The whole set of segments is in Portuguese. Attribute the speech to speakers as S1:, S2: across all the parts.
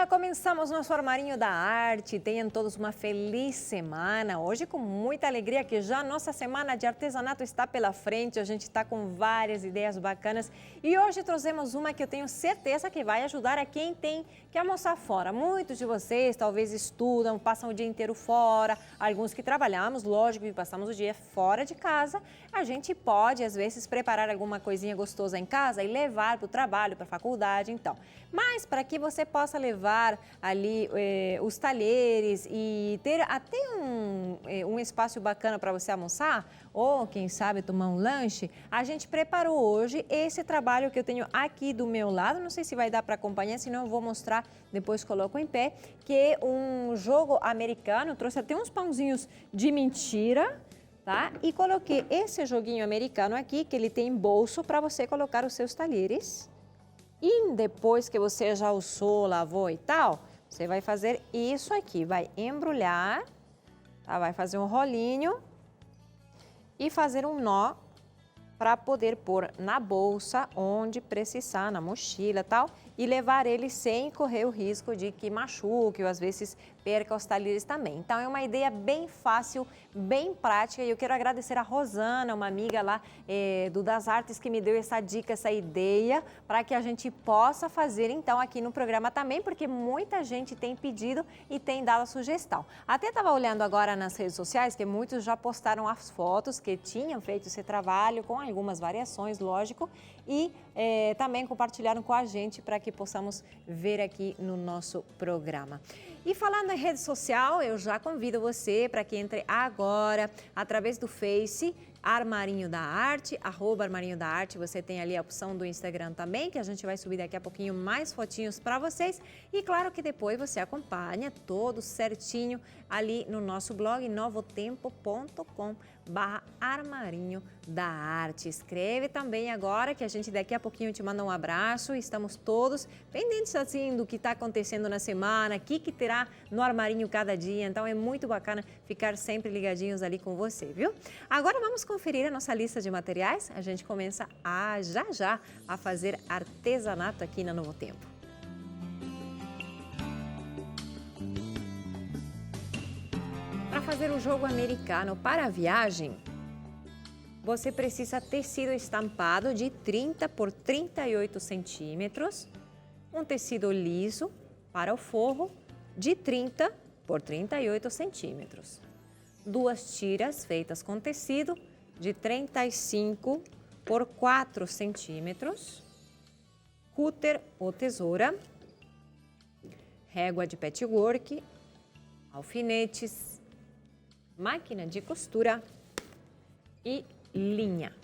S1: Começamos nosso Armarinho da Arte. Tenham todos uma feliz semana. Hoje, com muita alegria, que já nossa semana de artesanato está pela frente. A gente está com várias ideias bacanas. E hoje trouxemos uma que eu tenho certeza que vai ajudar a quem tem que almoçar fora. Muitos de vocês talvez estudam, passam o dia inteiro fora. Alguns que trabalhamos, lógico, que passamos o dia fora de casa. A gente pode, às vezes, preparar alguma coisinha gostosa em casa e levar para o trabalho, para a faculdade, então. Mas para que você possa levar ali os talheres e ter até um espaço bacana para você almoçar, ou quem sabe tomar um lanche, a gente preparou hoje esse trabalho que eu tenho aqui do meu lado. Não sei se vai dar para acompanhar, senão eu vou mostrar, depois coloco em pé, que é um jogo americano. Eu trouxe até uns pãozinhos de mentira, tá? E coloquei esse joguinho americano aqui, que ele tem bolso para você colocar os seus talheres. E depois que você já usou, lavou e tal, você vai fazer isso aqui, vai embrulhar, tá? Vai fazer um rolinho e fazer um nó para poder pôr na bolsa, onde precisar, na mochila e tal, e levar ele sem correr o risco de que machuque ou às vezes perca os talheres também. Então é uma ideia bem fácil, bem prática, e eu quero agradecer a Rosana, uma amiga lá do Das Artes, que me deu essa dica, essa ideia, para que a gente possa fazer então aqui no programa também, porque muita gente tem pedido e tem dado a sugestão. Até estava olhando agora nas redes sociais que muitos já postaram as fotos que tinham feito esse trabalho com algumas variações, lógico, e também compartilharam com a gente para que possamos ver aqui no nosso programa. E falando em rede social, eu já convido você para que entre agora através do Face, Armarinho da Arte, @Armarinho da Arte. Você tem ali a opção do Instagram também, que a gente vai subir daqui a pouquinho mais fotinhos para vocês. E claro que depois você acompanha todo certinho ali no nosso blog, novotempo.com/Armarinho da Arte. Escreve também agora, que a gente daqui a pouquinho te manda um abraço. Estamos todos pendentes assim do que está acontecendo na semana, o que terá no armarinho cada dia. Então é muito bacana ficar sempre ligadinhos ali com você, viu? Agora vamos conferir a nossa lista de materiais. A gente começa já a fazer artesanato aqui na Novo Tempo. Para fazer o jogo americano para a viagem, você precisa tecido estampado de 30 por 38 centímetros, um tecido liso para o forro de 30 por 38 centímetros, duas tiras feitas com tecido de 35 por 4 centímetros, cúter ou tesoura, régua de patchwork, alfinetes, máquina de costura e linha.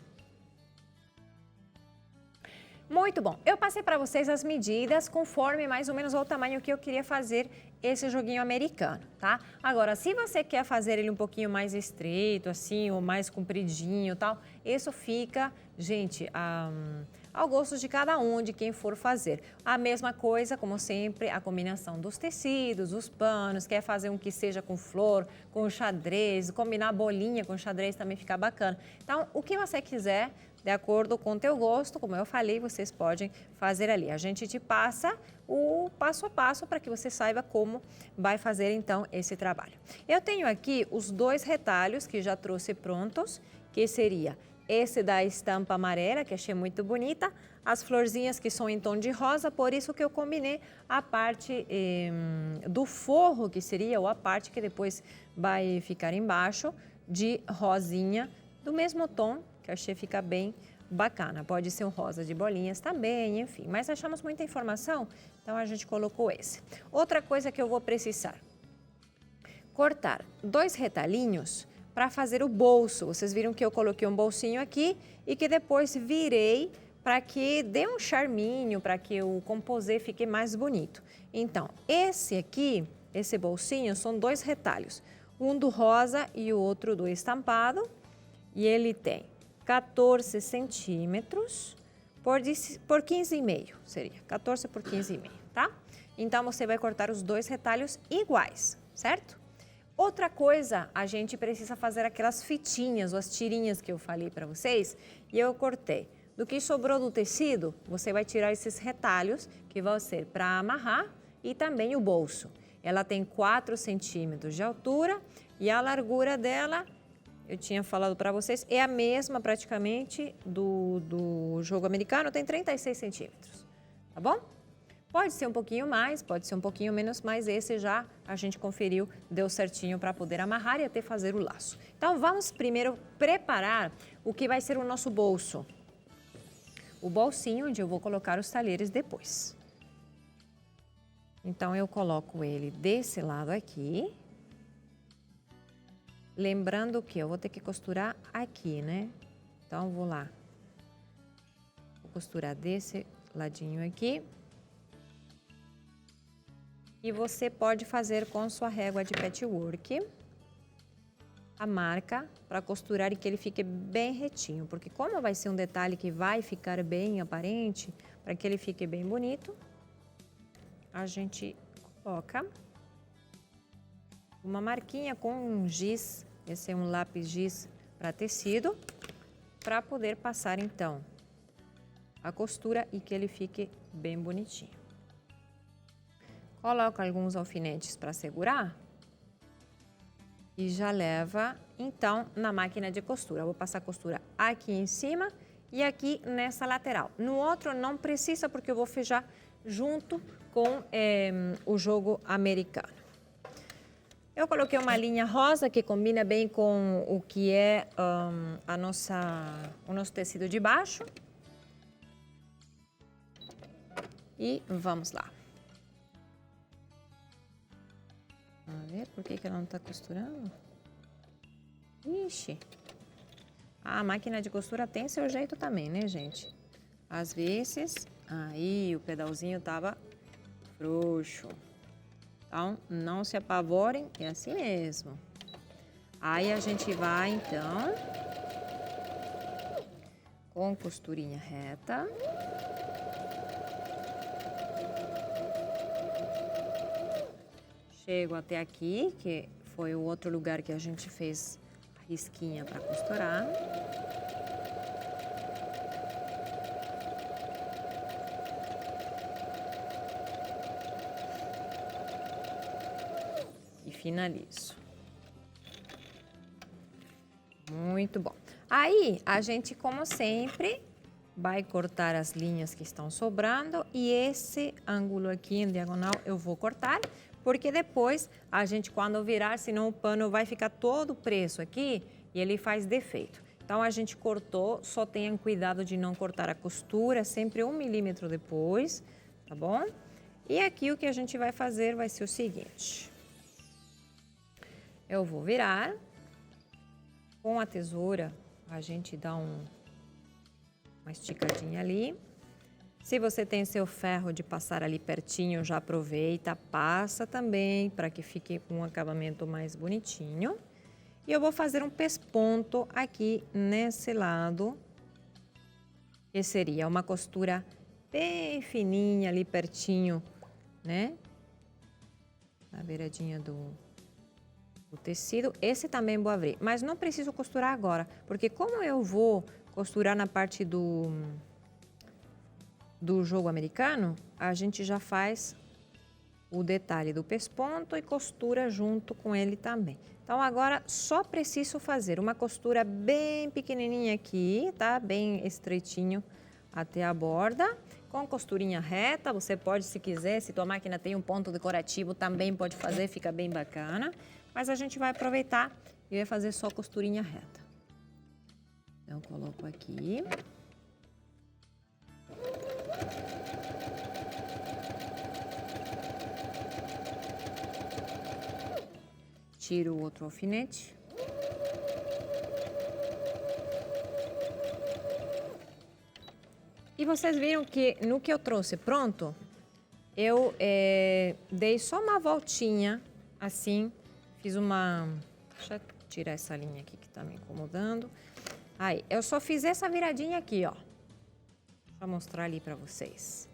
S1: Muito bom, eu passei para vocês as medidas conforme mais ou menos o tamanho que eu queria fazer esse joguinho americano, tá? Agora, se você quer fazer ele um pouquinho mais estreito, assim, ou mais compridinho e tal, isso fica, gente, ao gosto de cada um, de quem for fazer. A mesma coisa, como sempre, a combinação dos tecidos, os panos, quer fazer um que seja com flor, com xadrez, combinar bolinha com xadrez também fica bacana. Então, o que você quiser, de acordo com o teu gosto, como eu falei, vocês podem fazer ali. A gente te passa o passo a passo para que você saiba como vai fazer então esse trabalho. Eu tenho aqui os dois retalhos que já trouxe prontos, que seria esse da estampa amarela, que achei muito bonita, as florzinhas que são em tom de rosa, por isso que eu combinei a parte do forro, que seria, ou a parte que depois vai ficar embaixo, de rosinha, do mesmo tom, que eu achei fica bem bacana. Pode ser um rosa de bolinhas também, enfim. Mas achamos muita informação, então a gente colocou esse. Outra coisa que eu vou precisar, cortar 2 retalhinhos para fazer o bolso. Vocês viram que eu coloquei um bolsinho aqui e que depois virei para que dê um charminho, para que o composê fique mais bonito. Então, esse aqui, esse bolsinho, são 2 retalhos. Um do rosa e o outro do estampado. E ele tem 14 centímetros por 15,5, seria 14 por 15,5, tá? Então, você vai cortar os 2 retalhos iguais, certo? Outra coisa, a gente precisa fazer aquelas fitinhas, ou as tirinhas que eu falei para vocês, e eu cortei. Do que sobrou do tecido, você vai tirar esses retalhos, que vão ser para amarrar e também o bolso. Ela tem 4 centímetros de altura e a largura dela, eu tinha falado para vocês, é a mesma praticamente do jogo americano, tem 36 centímetros, tá bom? Pode ser um pouquinho mais, pode ser um pouquinho menos, mas esse já a gente conferiu, deu certinho para poder amarrar e até fazer o laço. Então, vamos primeiro preparar o que vai ser o nosso bolso. O bolsinho onde eu vou colocar os talheres depois. Então, eu coloco ele desse lado aqui. Lembrando que eu vou ter que costurar aqui, né? Então, vou lá. Vou costurar desse ladinho aqui. E você pode fazer com sua régua de patchwork a marca para costurar e que ele fique bem retinho. Porque como vai ser um detalhe que vai ficar bem aparente, para que ele fique bem bonito, a gente coloca uma marquinha com um giz, esse é um lápis giz para tecido, para poder passar então a costura e que ele fique bem bonitinho. Coloca alguns alfinetes para segurar e já leva, então, na máquina de costura. Eu vou passar a costura aqui em cima e aqui nessa lateral. No outro não precisa porque eu vou fechar junto com o jogo americano. Eu coloquei uma linha rosa que combina bem com o que é o nosso tecido de baixo. E vamos lá. A ver, por que ela não está costurando? Ixi! A máquina de costura tem seu jeito também, né, gente? Às vezes, aí o pedalzinho tava frouxo. Então, não se apavorem, é assim mesmo. Aí a gente vai, então, com costurinha reta. Chego até aqui, que foi o outro lugar que a gente fez a risquinha para costurar. E finalizo. Muito bom. Aí, a gente, como sempre, vai cortar as linhas que estão sobrando e esse ângulo aqui em diagonal eu vou cortar, porque depois a gente, quando virar, senão o pano vai ficar todo preso aqui e ele faz defeito. Então, a gente cortou, só tenham cuidado de não cortar a costura, sempre 1 milímetro depois, tá bom? E aqui o que a gente vai fazer vai ser o seguinte. Eu vou virar, com a tesoura a gente dá uma esticadinha ali. Se você tem seu ferro de passar ali pertinho, já aproveita, passa também para que fique um acabamento mais bonitinho. E eu vou fazer um pesponto aqui nesse lado, que seria uma costura bem fininha ali pertinho, né? Na beiradinha do tecido. Esse também vou abrir, mas não preciso costurar agora, porque como eu vou costurar na parte do jogo americano, a gente já faz o detalhe do pesponto e costura junto com ele também. Então, agora só preciso fazer uma costura bem pequenininha aqui, tá? Bem estreitinho até a borda, com costurinha reta. Você pode, se quiser, se tua máquina tem um ponto decorativo, também pode fazer, fica bem bacana. Mas a gente vai aproveitar e vai fazer só costurinha reta. Então, eu coloco aqui. Tiro o outro alfinete. E vocês viram que no que eu trouxe pronto, eu dei só uma voltinha, assim, fiz uma... Deixa eu tirar essa linha aqui que tá me incomodando. Aí, eu só fiz essa viradinha aqui, ó. Deixa eu mostrar ali pra vocês.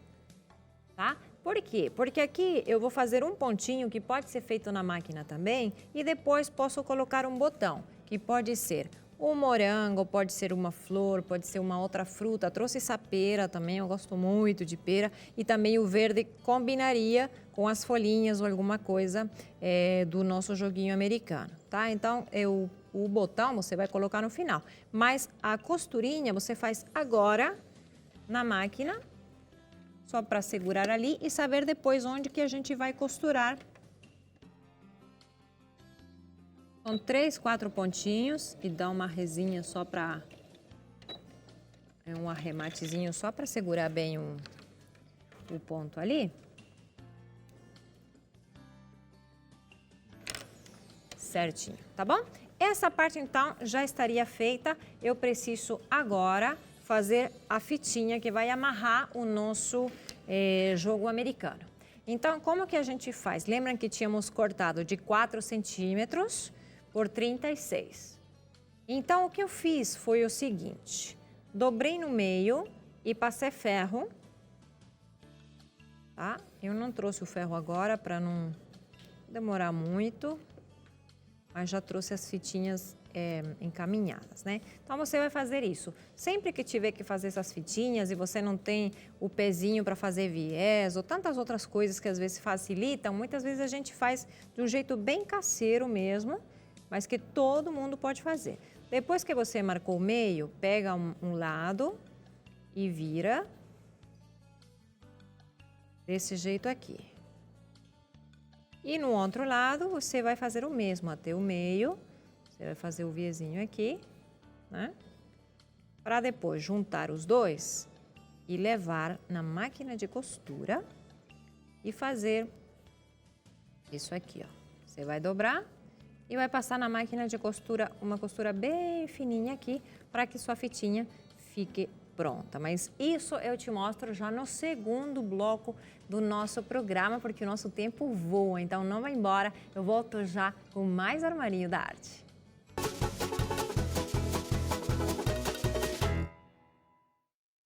S1: Tá? Por quê? Porque aqui eu vou fazer um pontinho que pode ser feito na máquina também e depois posso colocar um botão, que pode ser um morango, pode ser uma flor, pode ser uma outra fruta. Trouxe essa pera também, eu gosto muito de pera. E também o verde combinaria com as folhinhas ou alguma coisa do nosso joguinho americano, tá? Então, o botão você vai colocar no final, mas a costurinha você faz agora na máquina, só para segurar ali e saber depois onde que a gente vai costurar. São 3, 4 pontinhos e dá uma resinha só para... um arrematezinho só para segurar bem o ponto ali. Certinho, tá bom? Essa parte, então, já estaria feita. Eu preciso agora fazer a fitinha que vai amarrar o nosso jogo americano. Então, como que a gente faz? Lembram que tínhamos cortado de 4 centímetros por 36. Então, o que eu fiz foi o seguinte. Dobrei no meio e passei ferro. Tá? Eu não trouxe o ferro agora para não demorar muito. Mas já trouxe as fitinhas encaminhadas, né? Então, você vai fazer isso. Sempre que tiver que fazer essas fitinhas e você não tem o pezinho para fazer viés ou tantas outras coisas que às vezes facilitam, muitas vezes a gente faz de um jeito bem caseiro mesmo, mas que todo mundo pode fazer. Depois que você marcou o meio, pega um lado e vira desse jeito aqui. E no outro lado, você vai fazer o mesmo, até o meio. Você vai fazer o viezinho aqui, né? Para depois juntar os dois e levar na máquina de costura e fazer isso aqui, ó. Você vai dobrar e vai passar na máquina de costura uma costura bem fininha aqui para que sua fitinha fique pronta. Mas isso eu te mostro já no segundo bloco do nosso programa, porque o nosso tempo voa. Então não vai embora, eu volto já com mais Armarinho da Arte.